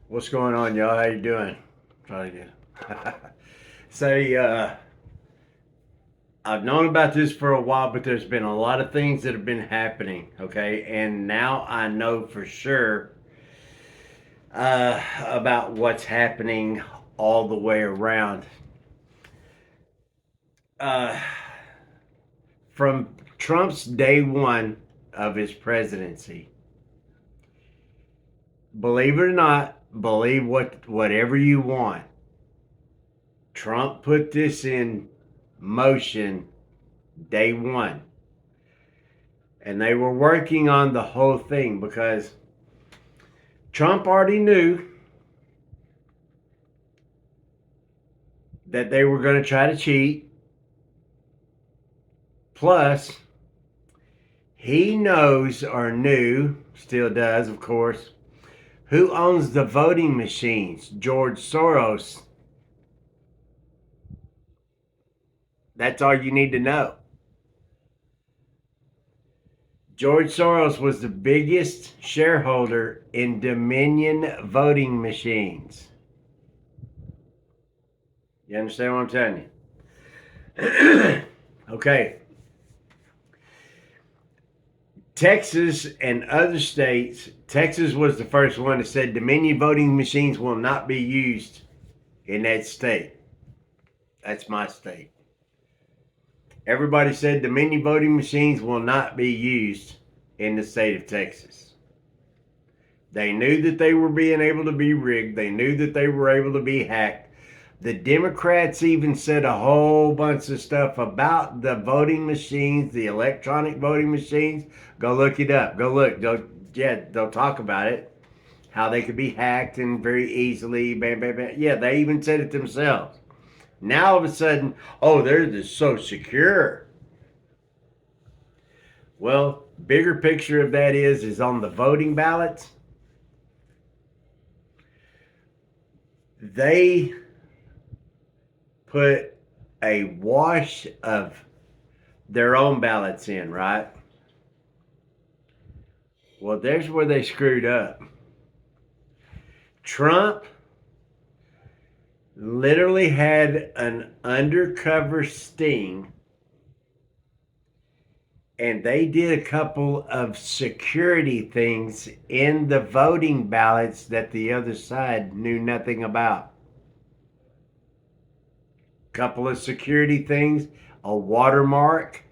What's going on, y'all? How you doing? Try to get. Say, I've known about this for a while, but there's been a lot of things that have been happening. Okay, and now I know for sure about what's happening all the way around. Uh, from Trump's day one of his presidency, believe it or not, believe whatever you want. Trump put this in motion day one. And they were working on the whole thing because Trump already knew that they were going to try to cheat. Plus, he knows or knew, still does, of course, who owns the voting machines. George Soros. That's all you need to know. George Soros was the biggest shareholder in Dominion voting machines. You understand what I'm telling you? Okay. Texas and other states, Texas was the first one that said Dominion voting machines will not be used in that state. That's my state. Everybody said Dominion voting machines will not be used in the state of Texas. They knew that they were being able to be rigged. They knew that they were able to be hacked. The Democrats even said a whole bunch of stuff about the voting machines, the electronic voting machines. Go look it up. Go look. They'll talk about it. How they could be hacked and very easily. Bam, bam, bam. Yeah, they even said it themselves. Now all of a sudden, oh, they're just so secure. Well, bigger picture of that is on the voting ballots. They put a wash of their own ballots in, right? Well, there's where they screwed up. Trump literally had an undercover sting, and they did a couple of security things in the voting ballots that the other side knew nothing about. Couple of security things, a watermark.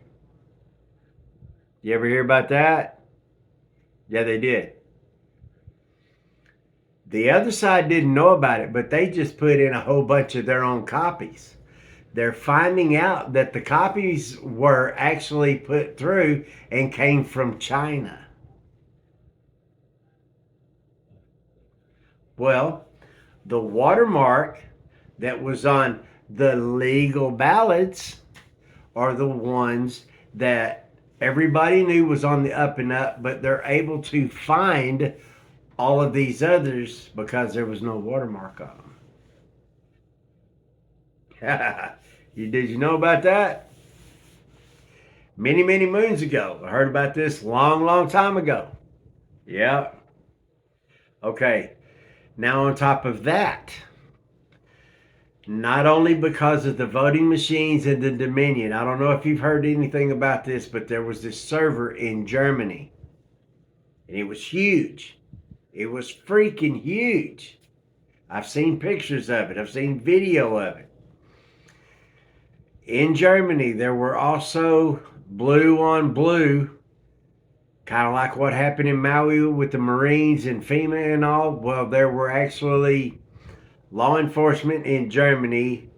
You ever hear about that? Yeah, they did. The other side didn't know about it, but they just put in a whole bunch of their own copies. They're finding out that the copies were actually put through and came from China. Well, the watermark that was on the legal ballots are the ones that everybody knew was on the up and up, but they're able to find all of these others because there was no watermark on them. Did you know about that? Many, many moons ago. I heard about this long, long time ago. Yeah. Okay. Now, on top of that, not only because of the voting machines and the Dominion, I don't know if you've heard anything about this, but there was this server in Germany, and it was huge. It was freaking huge. I've seen pictures of it, I've seen video of it. In Germany, there were also blue on blue, kind of like what happened in Maui with the Marines and FEMA and all. Well, there were actually law enforcement in Germany,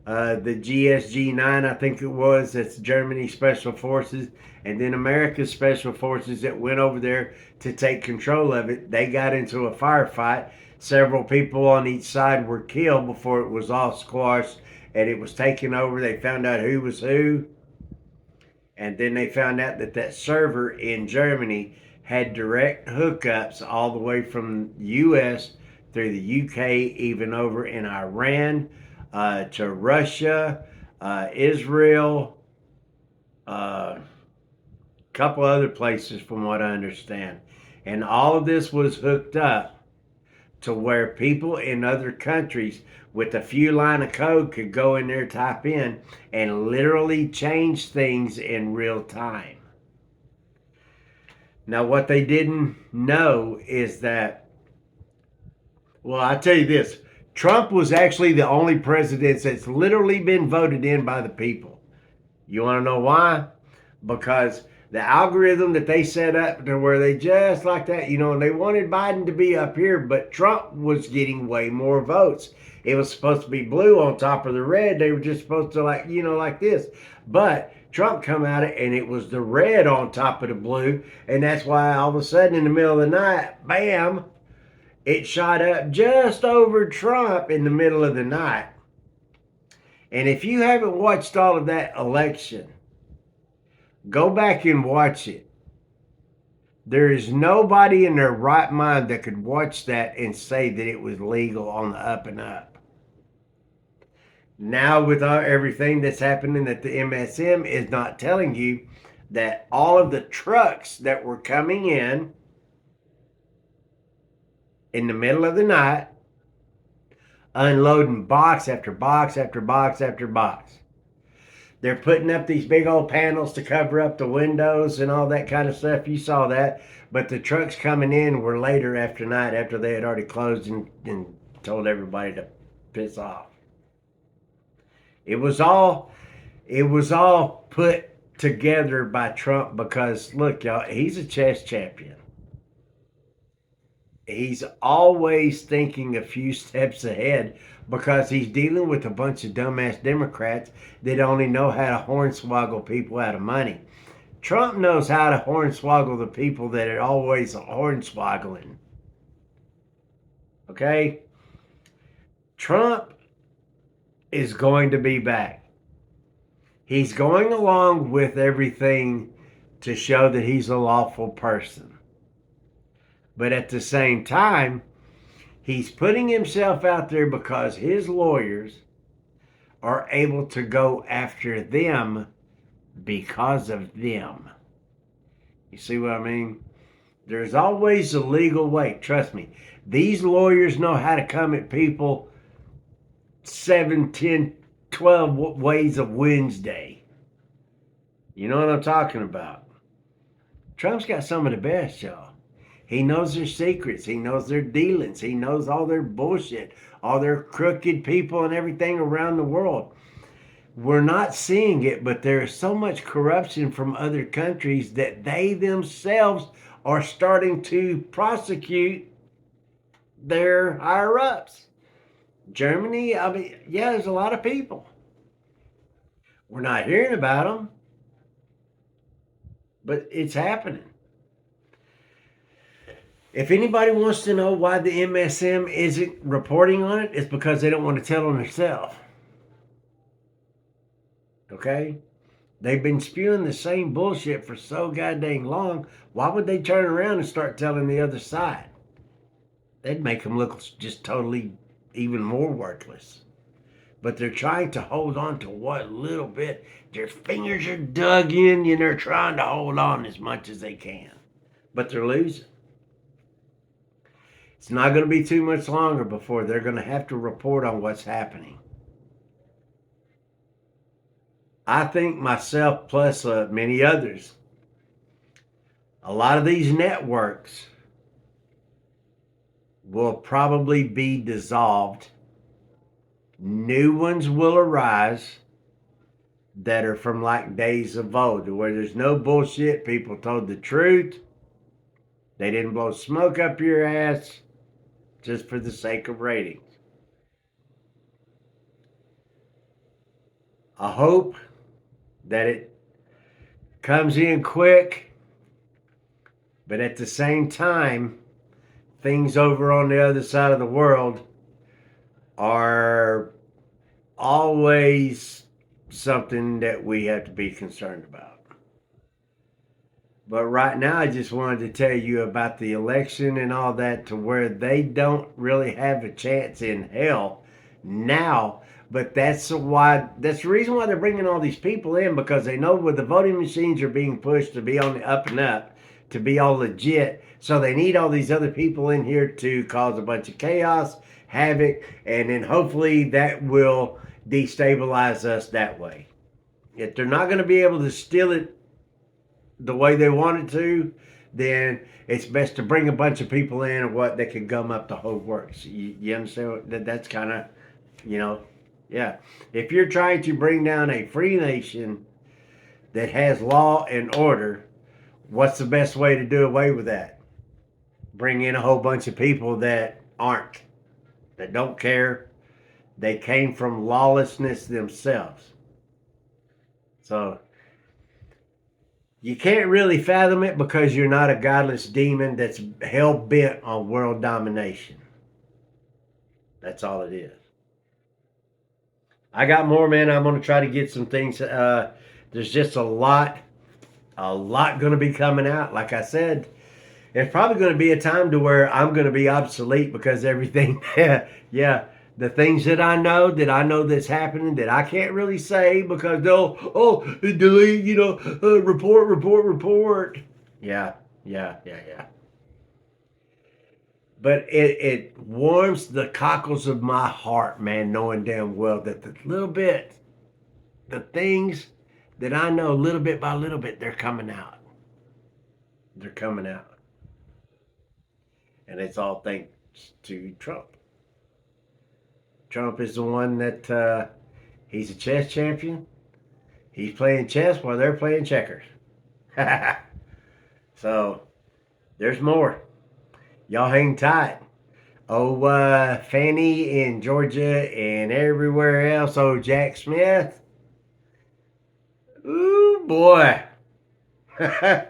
the GSG 9, I think it was, that's Germany Special Forces, and then America's Special Forces that went over there to take control of it. They got into a firefight. Several people on each side were killed before it was all squashed and it was taken over. They found out who was who. And then they found out that that server in Germany had direct hookups all the way from the U.S. through the U.K., even over in Iran, to Russia, Israel, a couple other places from what I understand. And all of this was hooked up to where people in other countries with a few line of code could go in there, type in, and literally change things in real time. Now, what they didn't know is that, well, I tell you this, Trump was actually the only president that's literally been voted in by the people. You want to know why? Because the algorithm that they set up to where they just like that, and they wanted Biden to be up here, but Trump was getting way more votes. It was supposed to be blue on top of the red. They were just supposed to like this. But Trump come out and it was the red on top of the blue. And that's why all of a sudden in the middle of the night, bam, it shot up just over Trump in the middle of the night. And if you haven't watched all of that election, go back and watch it. There is nobody in their right mind that could watch that and say that it was legal on the up and up. Now, with everything that's happening, that the MSM is not telling you that all of the trucks that were coming in the middle of the night, unloading box after box after box after box. They're putting up these big old panels to cover up the windows and all that kind of stuff. You saw that. But the trucks coming in were later after night, after they had already closed and told everybody to piss off. It was all put together by Trump because, look, y'all, he's a chess champion. He's always thinking a few steps ahead because he's dealing with a bunch of dumbass Democrats that only know how to hornswoggle people out of money. Trump knows how to hornswoggle the people that are always hornswoggling. Okay? Trump is going to be back. He's going along with everything to show that he's a lawful person. But at the same time, he's putting himself out there because his lawyers are able to go after them because of them. You see what I mean? There's always a legal way. Trust me. These lawyers know how to come at people 7, 10, 12 ways of Wednesday. You know what I'm talking about? Trump's got some of the best, y'all. He knows their secrets. He knows their dealings. He knows all their bullshit, all their crooked people and everything around the world. We're not seeing it, but there is so much corruption from other countries that they themselves are starting to prosecute their higher ups. Germany, I mean, yeah, there's a lot of people. We're not hearing about them, but it's happening. If anybody wants to know why the MSM isn't reporting on it, it's because they don't want to tell on themselves. Okay? They've been spewing the same bullshit for so goddamn long. Why would they turn around and start telling the other side? That'd make them look just totally even more worthless. But they're trying to hold on to what little bit. Their fingers are dug in and they're trying to hold on as much as they can. But they're losing. It's not going to be too much longer before they're going to have to report on what's happening. I think myself plus many others, a lot of these networks will probably be dissolved. New ones will arise that are from like days of old, where there's no bullshit. People told the truth. They didn't blow smoke up your ass just for the sake of ratings. I hope that it comes in quick, but at the same time, things over on the other side of the world are always something that we have to be concerned about. But right now, I just wanted to tell you about the election and all that, to where they don't really have a chance in hell now. But that's the reason why they're bringing all these people in, because they know where the voting machines are being pushed to be on the up and up, to be all legit. So they need all these other people in here to cause a bunch of chaos, havoc, and then hopefully that will destabilize us that way. If they're not going to be able to steal it the way they want it to, then it's best to bring a bunch of people in or what that can gum up the whole works. You understand that's kind of, you know, yeah. If you're trying to bring down a free nation that has law and order, what's the best way to do away with that? Bring in a whole bunch of people that aren't, that don't care. They came from lawlessness themselves. So you can't really fathom it because you're not a godless demon that's hell bent on world domination. That's all it is. I got more, man. I'm going to try to get some things. There's just a lot going to be coming out. Like I said, it's probably going to be a time to where I'm going to be obsolete because everything, yeah, the things that I know that's happening that I can't really say because they'll, oh, delete, report. Yeah, yeah. But it warms the cockles of my heart, man, knowing damn well that the things that I know little bit by little bit, they're coming out. They're coming out. And it's all thanks to Trump. Trump is the one that he's a chess champion. He's playing chess while they're playing checkers. So there's more. Y'all hang tight. Oh, Fanny in Georgia and everywhere else. Oh, Jack Smith. Ooh, boy.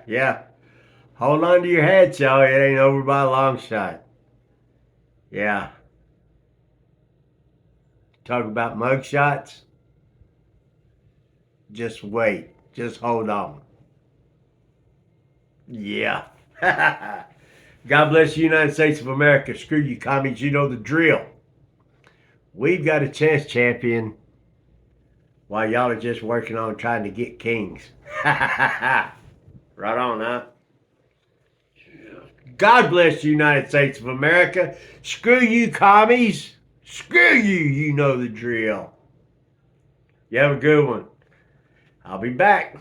Yeah. Hold on to your hats, y'all. It ain't over by a long shot. Yeah. Talk about mug shots. Just wait. Just hold on. Yeah. God bless the United States of America. Screw you, commies. You know the drill. We've got a chess champion while y'all are just working on trying to get kings. Right on, huh? God bless the United States of America. Screw you, commies. Screw you. You know the drill. You have a good one. I'll be back.